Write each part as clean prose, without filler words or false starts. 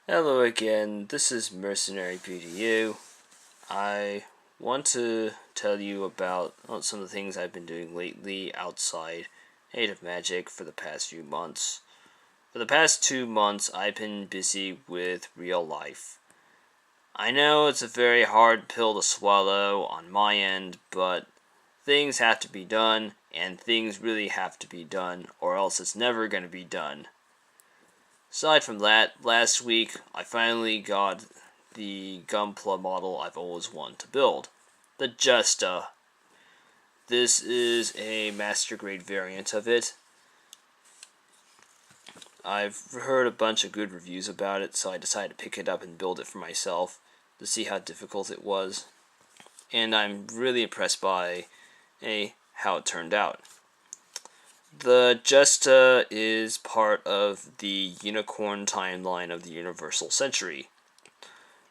Hello again, this is Mercenary BDU. I want to tell you about some of the things I've been doing lately outside Age of Magic for the past few months. For the past 2 months, I've been busy with real life. I know it's a very hard pill to swallow on my end, but things have to be done, and things really have to be done, or else it's never going to be done. Aside from that, last week I finally got the gunpla model I've always wanted to build, the Jesta. This is a Master Grade variant of it. I've heard a bunch of good reviews about it, so I decided to pick it up and build it for myself to see how difficult it was. And I'm really impressed by how it turned out. The Jesta is part of the Unicorn timeline of the Universal Century.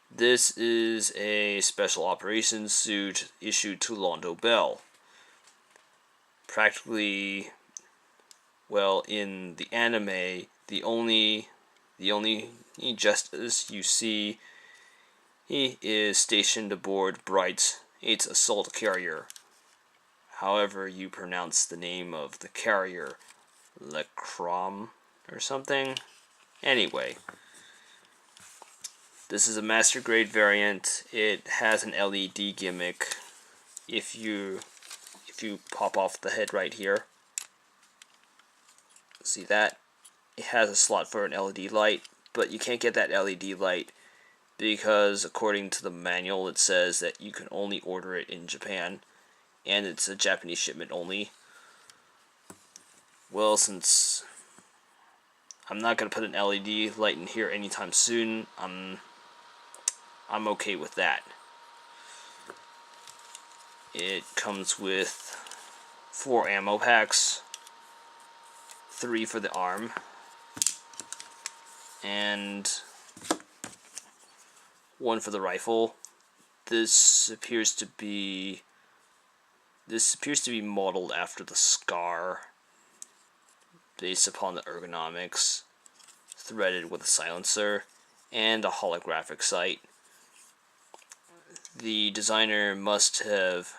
This is a special operations suit issued to Londo Bell. Practically, well, in the anime, the only Justice you see, he is stationed aboard Bright's 8th assault carrier. However you pronounce the name of the carrier, Lecrom or something. Anyway, this is a Master Grade variant. It has an LED gimmick. If you pop off the head right here, see that? It has a slot for an LED light, but you can't get that LED light because according to the manual it says that you can only order it in Japan, and it's a Japanese shipment only. Well, since I'm not going to put an LED light in here anytime soon, I'm okay with that. It comes with 4 ammo packs, 3 for the arm, and 1 for the rifle. This appears to be modeled after the Scar, based upon the ergonomics, threaded with a silencer, and a holographic sight. The designer must have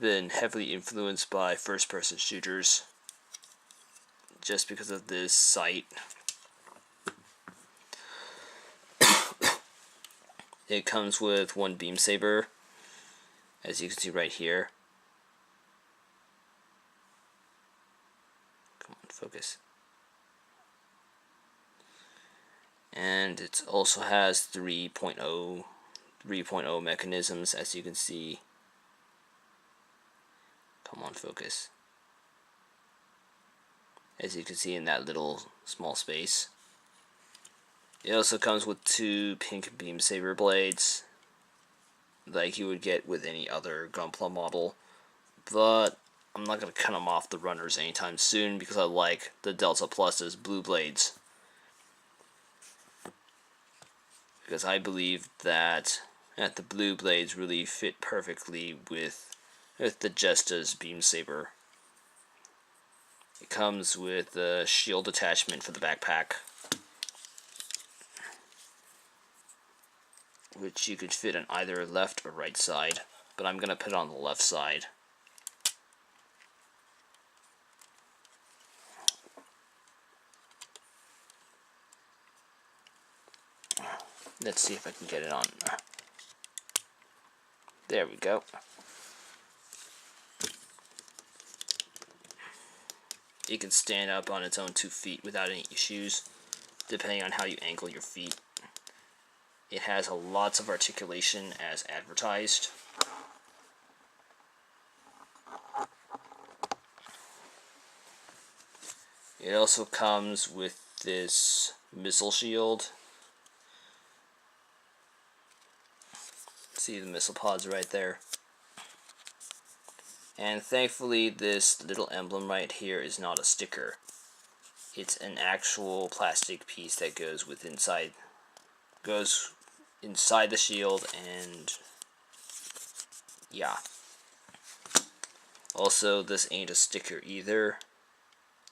been heavily influenced by first-person shooters, just because of this sight. It comes with 1 beam saber, as you can see right here. Come on, focus. And it also has 3.0 mechanisms, as you can see. Come on, focus. As you can see in that little small space. It also comes with 2 pink beam saber blades, like you would get with any other gunpla model, but I'm not going to cut them off the runners anytime soon because I like the Delta Plus's blue blades. Because I believe that the blue blades really fit perfectly with the Jesta's beam saber. It comes with a shield attachment for the backpack, which you could fit on either left or right side, but I'm going to put it on the left side. Let's see if I can get it on. There we go. It can stand up on its own 2 feet without any issues, depending on how you angle your feet. It has lots of articulation as advertised. It also comes with this missile shield. See the missile pods right there. And thankfully this little emblem right here is not a sticker. It's an actual plastic piece that goes inside the shield, and yeah. Also, this ain't a sticker either.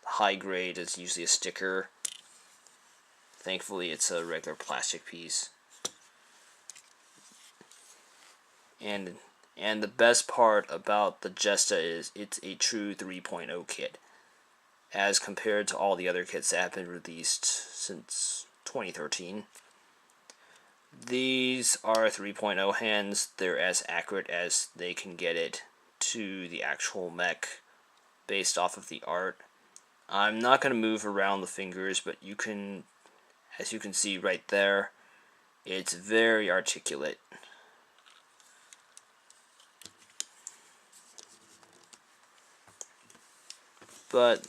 High grade is usually a sticker. Thankfully, it's a regular plastic piece. And the best part about the Jesta is it's a true 3.0 kit, as compared to all the other kits that have been released since 2013. These are 3.0 hands. They're as accurate as they can get it to the actual mech based off of the art. I'm not going to move around the fingers, but you can, as you can see right there, it's very articulate. But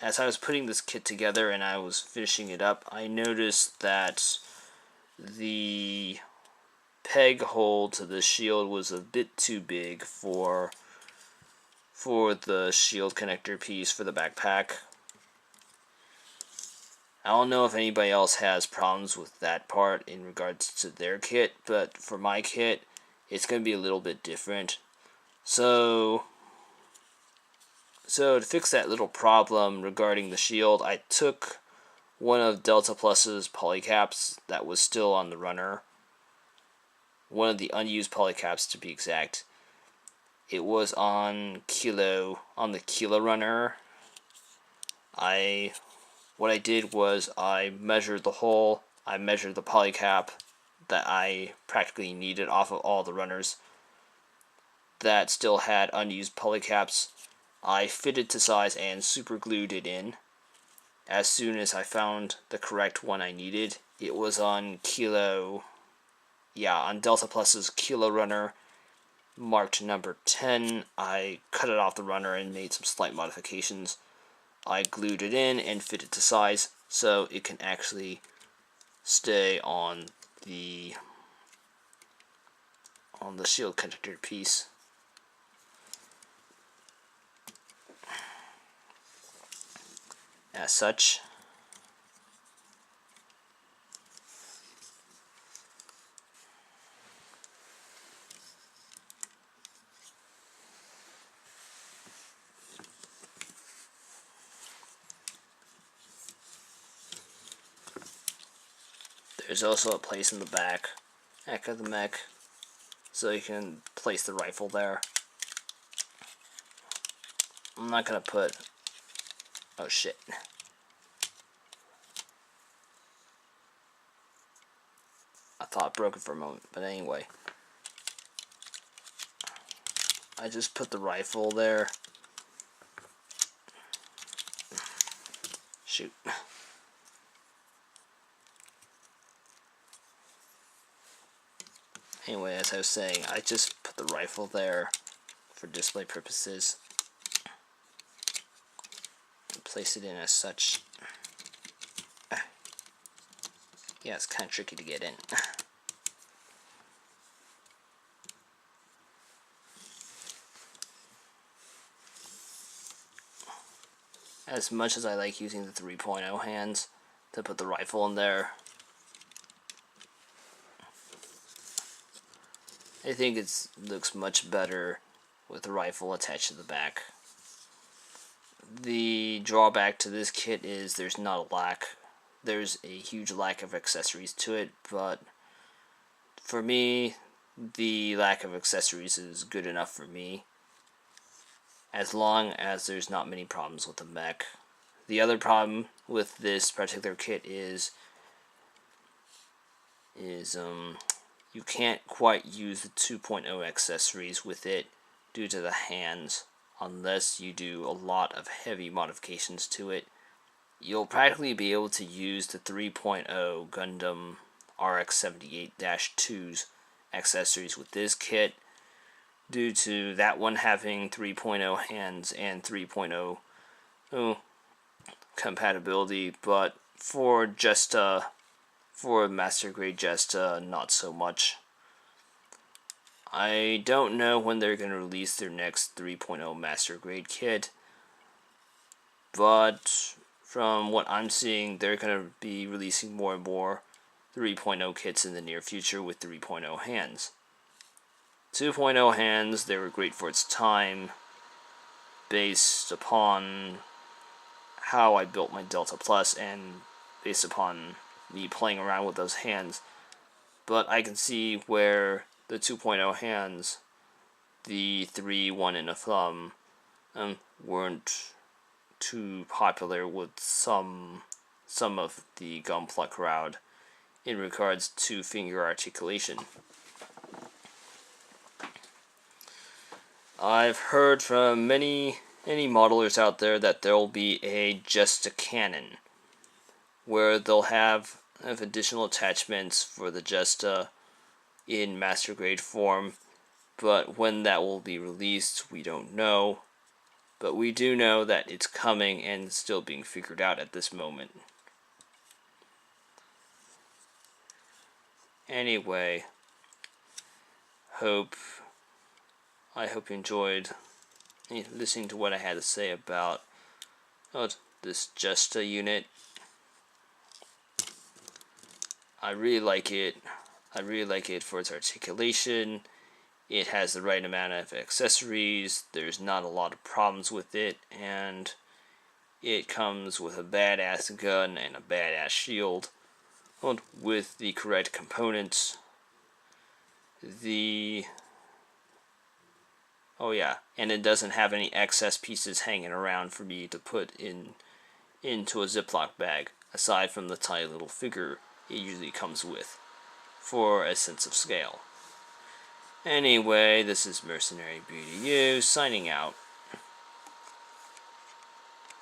as I was putting this kit together and I was finishing it up, I noticed that the peg hole to the shield was a bit too big for the shield connector piece for the backpack. I don't know if anybody else has problems with that part in regards to their kit, but for my kit, it's going to be a little bit different. So to fix that little problem regarding the shield, I took one of Delta Plus's polycaps that was still on the runner. One of the unused polycaps to be exact. It was on the Kilo runner. What I did was I measured the hole, I measured the polycap that I practically needed off of all the runners that still had unused polycaps. I fitted to size and super glued it in. As soon as I found the correct one I needed, it was on on Delta Plus's Kilo runner, marked number 10. I cut it off the runner and made some slight modifications. I glued it in and fit it to size so it can actually stay on the shield connector piece. As such, there's also a place in the back of the mech, so you can place the rifle there. I'm not gonna put... Oh shit. I thought I broke it for a moment, but anyway. I just put the rifle there. Shoot. Anyway, as I was saying, I just put the rifle there for display purposes. And place it in as such. Yeah, it's kind of tricky to get in. As much as I like using the 3.0 hands to put the rifle in there, I think it looks much better with the rifle attached to the back. The drawback to this kit is there's a huge lack of accessories to it, but for me, the lack of accessories is good enough for me, as long as there's not many problems with the mech. The other problem with this particular kit is you can't quite use the 2.0 accessories with it due to the hands, unless you do a lot of heavy modifications to it. You'll practically be able to use the 3.0 Gundam RX-78-2's accessories with this kit, due to that one having 3.0 hands and 3.0 compatibility, but for Master Grade Jesta, not so much. I don't know when they're going to release their next 3.0 Master Grade kit, but from what I'm seeing, they're going to be releasing more and more 3.0 kits in the near future with 3.0 hands. 2.0 hands, they were great for its time, based upon how I built my Delta Plus and based upon me playing around with those hands. But I can see where the 2.0 hands, the 3, 1, and a thumb, weren't too popular with some of the gunpla crowd in regards to finger articulation. I've heard from many modelers out there that there will be a Jesta cannon, where they'll have additional attachments for the Jesta in Master Grade form, but when that will be released, we don't know. But we do know that it's coming and still being figured out at this moment. Anyway, I hope you enjoyed listening to what I had to say about this Jesta unit. I really like it. I really like it for its articulation. It has the right amount of accessories. There's not a lot of problems with it, and it comes with a badass gun and a badass shield, with the correct components. And it doesn't have any excess pieces hanging around for me to put into a Ziploc bag, aside from the tiny little figure it usually comes with, for a sense of scale. Anyway, this is Mercenary BDU, signing out.